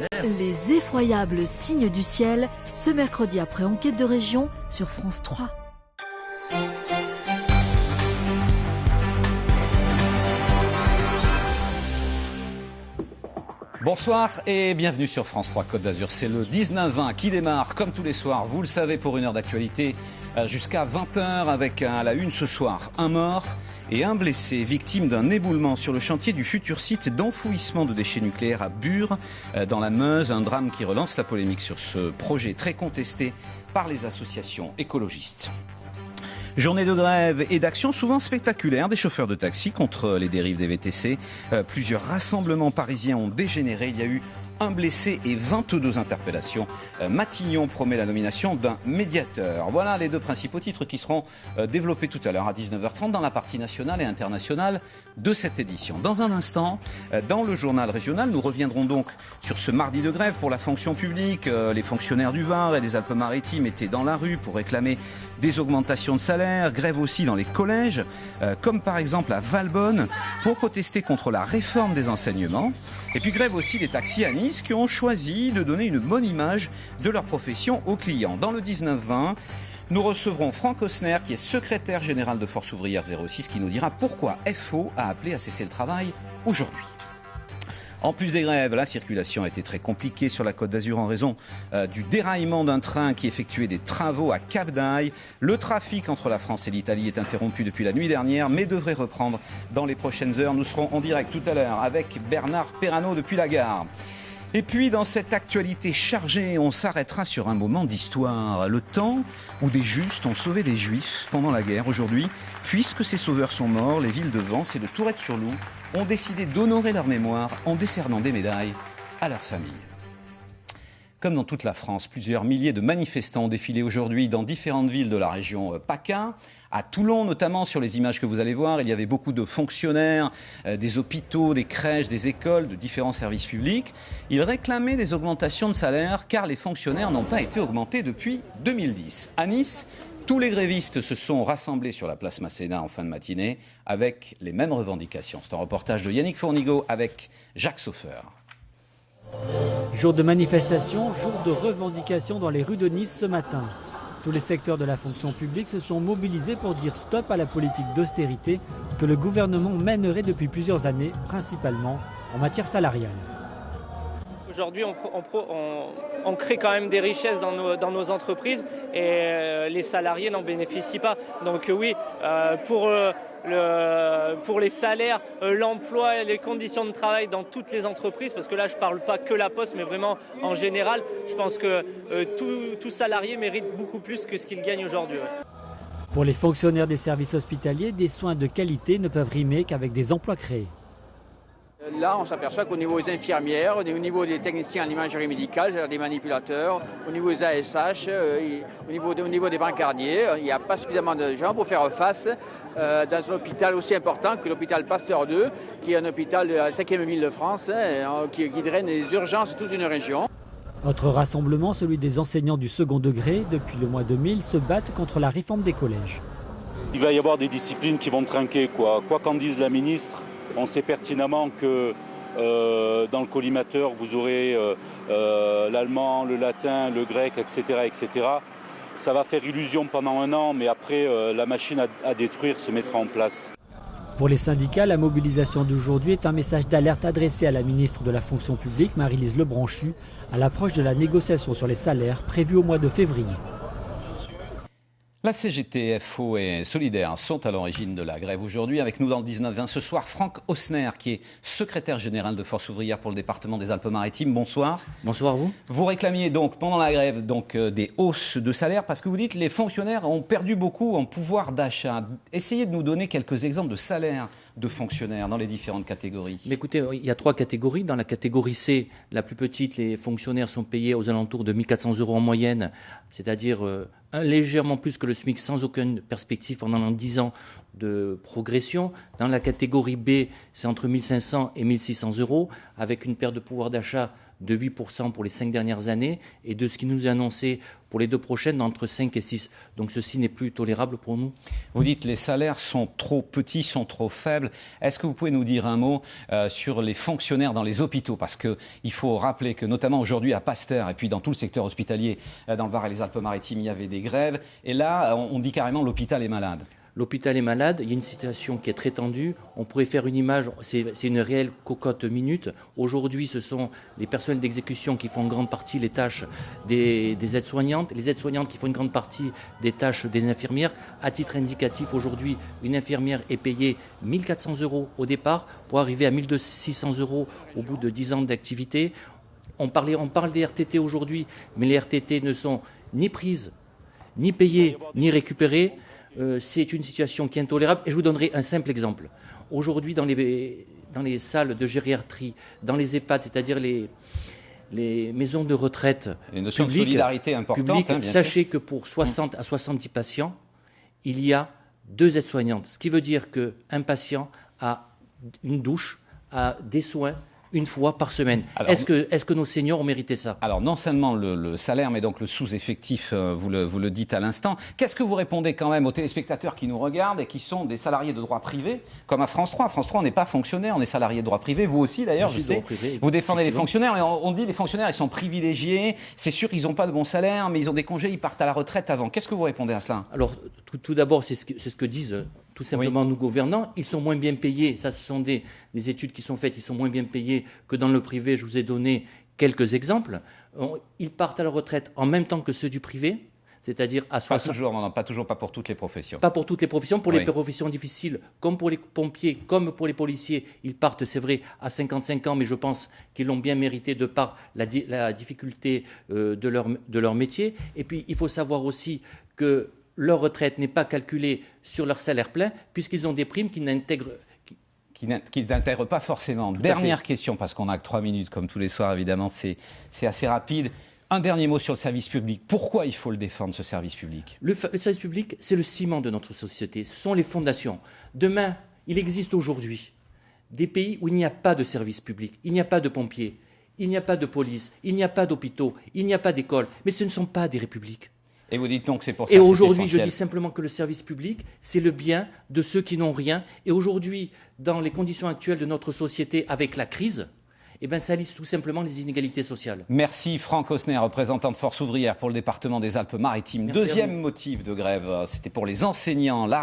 Les effroyables signes du ciel, ce mercredi après Enquête de région sur France 3. Bonsoir et bienvenue sur France 3 Côte d'Azur. C'est le 19-20 qui démarre comme tous les soirs, vous le savez, pour une heure d'actualité jusqu'à 20h avec à la une ce soir un mort et un blessé victime d'un éboulement sur le chantier du futur site d'enfouissement de déchets nucléaires à Bure dans la Meuse. Un drame qui relance la polémique sur ce projet très contesté par les associations écologistes. Journée de grève et d'action souvent spectaculaires des chauffeurs de taxi contre les dérives des VTC. Plusieurs rassemblements parisiens ont dégénéré. Il y a eu un blessé et 22 interpellations. Matignon promet la nomination d'un médiateur. Voilà les deux principaux titres qui seront développés tout à l'heure à 19h30 dans la partie nationale et internationale de cette édition. Dans un instant, dans le journal régional, nous reviendrons donc sur ce mardi de grève pour la fonction publique. Les fonctionnaires du Var et des Alpes-Maritimes étaient dans la rue pour réclamer des augmentations de salaire, grève aussi dans les collèges, comme par exemple à Valbonne, pour protester contre la réforme des enseignements. Et puis grève aussi des taxis à Nice qui ont choisi de donner une bonne image de leur profession aux clients. Dans le 19-20, nous recevrons Franck Osner, qui est secrétaire général de Force Ouvrière 06, qui nous dira pourquoi FO a appelé à cesser le travail aujourd'hui. En plus des grèves, la circulation a été très compliquée sur la Côte d'Azur en raison du déraillement d'un train qui effectuait des travaux à Cap d'Aille. Le trafic entre la France et l'Italie est interrompu depuis la nuit dernière, mais devrait reprendre dans les prochaines heures. Nous serons en direct tout à l'heure avec Bernard Perrano depuis la gare. Et puis, dans cette actualité chargée, on s'arrêtera sur un moment d'histoire. Le temps où des justes ont sauvé des juifs pendant la guerre. Aujourd'hui, puisque ces sauveurs sont morts, les villes de Vence et de Tourette-sur-Loup ont décidé d'honorer leur mémoire en décernant des médailles à leurs familles. Comme dans toute la France, plusieurs milliers de manifestants ont défilé aujourd'hui dans différentes villes de la région PACA. À Toulon, notamment, sur les images que vous allez voir, il y avait beaucoup de fonctionnaires, des hôpitaux, des crèches, des écoles, de différents services publics. Ils réclamaient des augmentations de salaire car les fonctionnaires n'ont pas été augmentés depuis 2010. À Nice, tous les grévistes se sont rassemblés sur la place Masséna en fin de matinée avec les mêmes revendications. C'est un reportage de Yannick Fournigaud avec Jacques Sauffer. Jour de manifestation, jour de revendication dans les rues de Nice ce matin. Tous les secteurs de la fonction publique se sont mobilisés pour dire stop à la politique d'austérité que le gouvernement mènerait depuis plusieurs années, principalement en matière salariale. Aujourd'hui, on crée quand même des richesses dans nos entreprises et les salariés n'en bénéficient pas. Donc oui, pour les salaires, l'emploi et les conditions de travail dans toutes les entreprises, parce que là je ne parle pas que la Poste, mais vraiment en général, je pense que tout salarié mérite beaucoup plus que ce qu'il gagne aujourd'hui. Ouais. Pour les fonctionnaires des services hospitaliers, des soins de qualité ne peuvent rimer qu'avec des emplois créés. Là, on s'aperçoit qu'au niveau des infirmières, au niveau des techniciens en imagerie médicale, c'est-à-dire des manipulateurs, au niveau des ASH, au niveau des brancardiers, il n'y a pas suffisamment de gens pour faire face dans un hôpital aussi important que l'hôpital Pasteur 2, qui est un hôpital de la 5e ville de France, qui draine les urgences de toute une région. Autre rassemblement, celui des enseignants du second degré. Depuis le mois 2000, se battent contre la réforme des collèges. Il va y avoir des disciplines qui vont trinquer, quoi qu'en dise la ministre. On sait pertinemment que dans le collimateur, vous aurez l'allemand, le latin, le grec, etc., etc. Ça va faire illusion pendant un an, mais après, la machine à détruire se mettra en place. Pour les syndicats, la mobilisation d'aujourd'hui est un message d'alerte adressé à la ministre de la fonction publique, Marie-Lise Lebranchu, à l'approche de la négociation sur les salaires prévue au mois de février. La CGT, FO et Solidaires sont à l'origine de la grève aujourd'hui. Avec nous dans le 19-20 ce soir, Franck Osner, qui est secrétaire général de Force Ouvrière pour le département des Alpes-Maritimes. Bonsoir. Bonsoir à vous. Vous réclamiez donc pendant la grève des hausses de salaire parce que vous dites que les fonctionnaires ont perdu beaucoup en pouvoir d'achat. Essayez de nous donner quelques exemples de salaires de fonctionnaires dans les différentes catégories. Mais écoutez, il y a 3 catégories. Dans la catégorie C, la plus petite, les fonctionnaires sont payés aux alentours de 1 400 € en moyenne, c'est-à-dire légèrement plus que le SMIC sans aucune perspective pendant 10 ans de progression. Dans la catégorie B, c'est entre 1 500 et 1 600 euros, avec une perte de pouvoir d'achat de 8% pour les 5 dernières années, et de ce qui nous est annoncé pour les 2 prochaines, d'entre 5 et 6. Donc ceci n'est plus tolérable pour nous. Vous dites que les salaires sont trop petits, sont trop faibles. Est-ce que vous pouvez nous dire un mot sur les fonctionnaires dans les hôpitaux? Parce qu'il faut rappeler que notamment aujourd'hui à Pasteur et puis dans tout le secteur hospitalier, dans le Var et les Alpes-Maritimes, il y avait des grèves. Et là, on dit carrément l'hôpital est malade. L'hôpital est malade, il y a une situation qui est très tendue. On pourrait faire une image, c'est une réelle cocotte minute. Aujourd'hui, ce sont les personnels d'exécution qui font une grande partie les tâches des aides-soignantes, les aides-soignantes qui font une grande partie des tâches des infirmières. À titre indicatif, aujourd'hui, une infirmière est payée 1 400 € au départ pour arriver à 1 600 € au bout de 10 ans d'activité. On parle des RTT aujourd'hui, mais les RTT ne sont ni prises, ni payées, ni récupérées. C'est une situation qui est intolérable. Et je vous donnerai un simple exemple. Aujourd'hui, dans les salles de gériatrie, dans les EHPAD, c'est-à-dire les maisons de retraite une notion de solidarité importante. Sachez que pour 60 à 70 patients, il y a 2 aides-soignantes. Ce qui veut dire qu'un patient a une douche, a des soins, une fois par semaine. Est-ce que nos seniors ont mérité ça? Alors non seulement le salaire, mais donc le sous-effectif, vous le dites à l'instant. Qu'est-ce que vous répondez quand même aux téléspectateurs qui nous regardent et qui sont des salariés de droit privé, comme à France 3? France 3, on n'est pas fonctionnaire, on est salarié de droit privé. Vous aussi d'ailleurs, je sais. Vous défendez les fonctionnaires et on dit les fonctionnaires, ils sont privilégiés. C'est sûr qu'ils n'ont pas de bon salaire, mais ils ont des congés, ils partent à la retraite avant. Qu'est-ce que vous répondez à cela? Alors tout d'abord, c'est ce que disent tout simplement nous gouvernants. Ils sont moins bien payés. Ça, ce sont des études qui sont faites. Ils sont moins bien payés que dans le privé. Je vous ai donné quelques exemples. Ils partent à la retraite en même temps que ceux du privé, c'est-à-dire à 60... Pas pour toutes les professions. Pas pour toutes les professions. Pour les professions difficiles, comme pour les pompiers, comme pour les policiers, ils partent, c'est vrai, à 55 ans, mais je pense qu'ils l'ont bien mérité de par la difficulté de leur métier. Et puis, il faut savoir aussi que leur retraite n'est pas calculée sur leur salaire plein, puisqu'ils ont des primes qui n'intègrent pas forcément. Dernière question, parce qu'on n'a que 3 minutes, comme tous les soirs, évidemment, c'est assez rapide. Un dernier mot sur le service public. Pourquoi il faut le défendre, ce service public? Le service public, c'est le ciment de notre société. Ce sont les fondations. Demain, il existe aujourd'hui des pays où il n'y a pas de service public, il n'y a pas de pompiers, il n'y a pas de police, il n'y a pas d'hôpitaux, il n'y a pas d'écoles. Mais ce ne sont pas des républiques. Et vous dites donc c'est pour ça que c'est essentiel. Et aujourd'hui, je dis simplement que le service public, c'est le bien de ceux qui n'ont rien. Et aujourd'hui, dans les conditions actuelles de notre société, avec la crise, ça lisse tout simplement les inégalités sociales. Merci Franck Hausner, représentant de Force ouvrière pour le département des Alpes-Maritimes. Deuxième motif de grève, c'était pour les enseignants. La